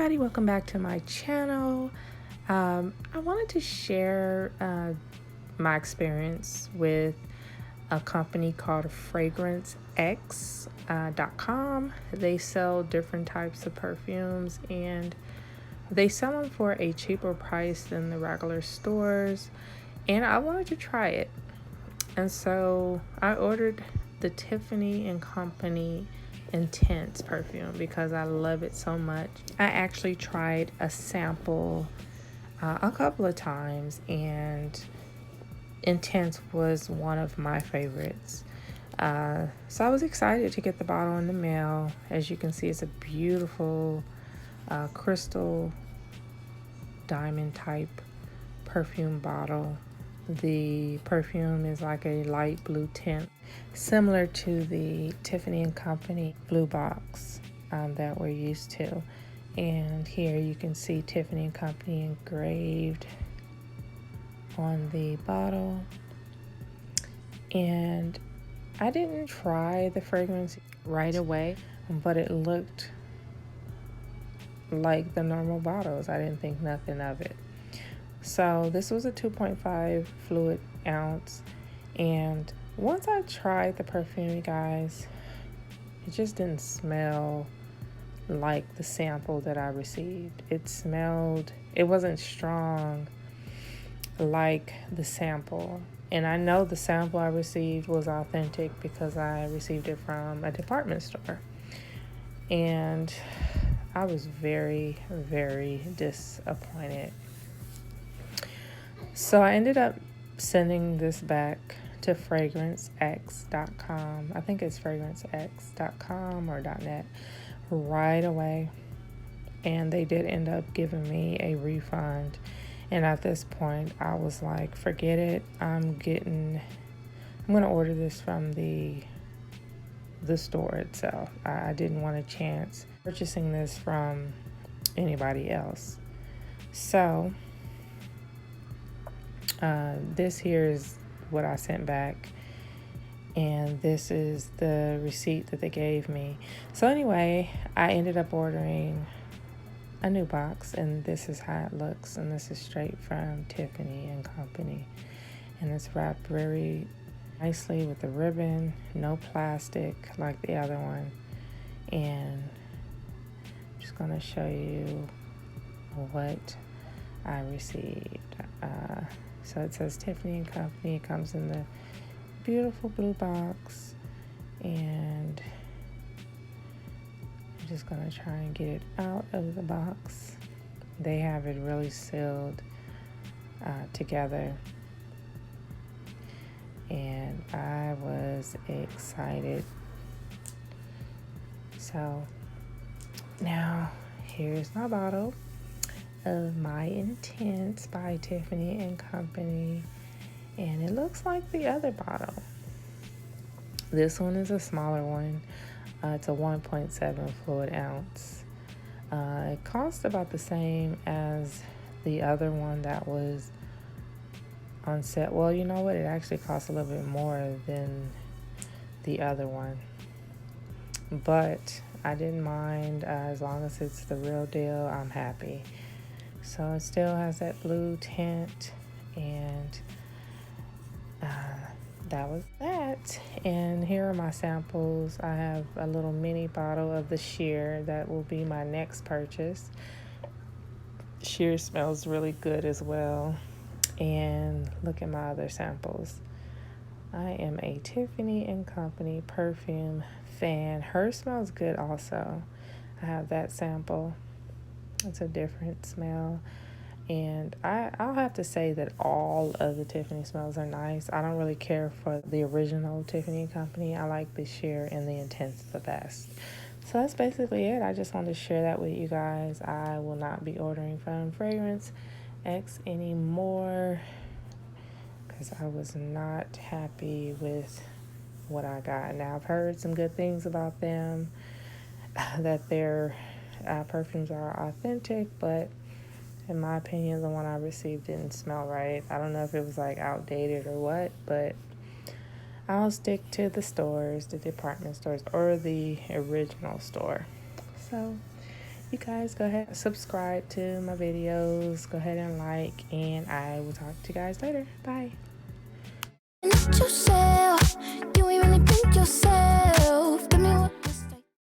everybody, welcome back to my channel. I wanted to share my experience with a company called FragranceX.com. They sell different types of perfumes and they sell them for a cheaper price than the regular stores, and I wanted to try it. And so I ordered the Tiffany and Company Intense perfume because I love it so much. I actually tried a sample a couple of times, and Intense was one of my favorites. So I was excited to get the bottle in the mail. As you can see, it's a beautiful crystal diamond type perfume bottle. The perfume is like a light blue tint, similar to the Tiffany and Company blue box that we're used to. And here you can see Tiffany and Company engraved on the bottle. And I didn't try the fragrance right away, but it looked like the normal bottles. I didn't think nothing of it. So this was a 2.5 fluid ounce, and once I tried the perfume, you guys, it just didn't smell like the sample that I received. It wasn't strong like the sample. And I know the sample I received was authentic because I received it from a department store. And I was very, very disappointed. So I ended up sending this back to FragranceX.com. I think it's FragranceX.com or .net right away. And they did end up giving me a refund. And at this point, I was like, forget it. I'm going to order this from the store itself. I didn't want a chance purchasing this from anybody else. So this here is what I sent back, and this is the receipt that they gave me. So anyway, I ended up ordering a new box, and this is how it looks, and this is straight from Tiffany and Company, and it's wrapped very nicely with a ribbon, no plastic like the other one. And I'm just going to show you what I received. So it says Tiffany and Company. It comes in the beautiful blue box, and I'm just gonna try and get it out of the box. They have it really sealed together, and I was excited. So now here's my bottle of my Intense by Tiffany and Company, and it looks like the other bottle. This one is a smaller one. It's a 1.7 fluid ounce. It costs about the same as the other one that was on set. Well, you know what? It actually costs a little bit more than the other one, but I didn't mind. As long as it's the real deal, I'm happy. So it still has that blue tint, and that was that. And here are my samples. I have a little mini bottle of the sheer that will be my next purchase. Sheer smells really good as well. And look at my other samples. I am a Tiffany and Company perfume fan. Hers smells good also. I have that sample. It's a different smell, and I'll have to say that all of the Tiffany smells are nice. I don't really care for the original Tiffany and Company. I like the sheer and the Intense the best. So that's basically it. I just wanted to share that with you guys. I will not be ordering from Fragrance X anymore because I was not happy with what I got. Now, I've heard some good things about them, that they're perfumes are authentic, but in my opinion, the one I received didn't smell right. I don't know if it was like outdated or what, but I'll stick to the stores, the department stores, or the original store. So You guys go ahead and subscribe to my videos. Go ahead and like, and I will talk to you guys later. Bye.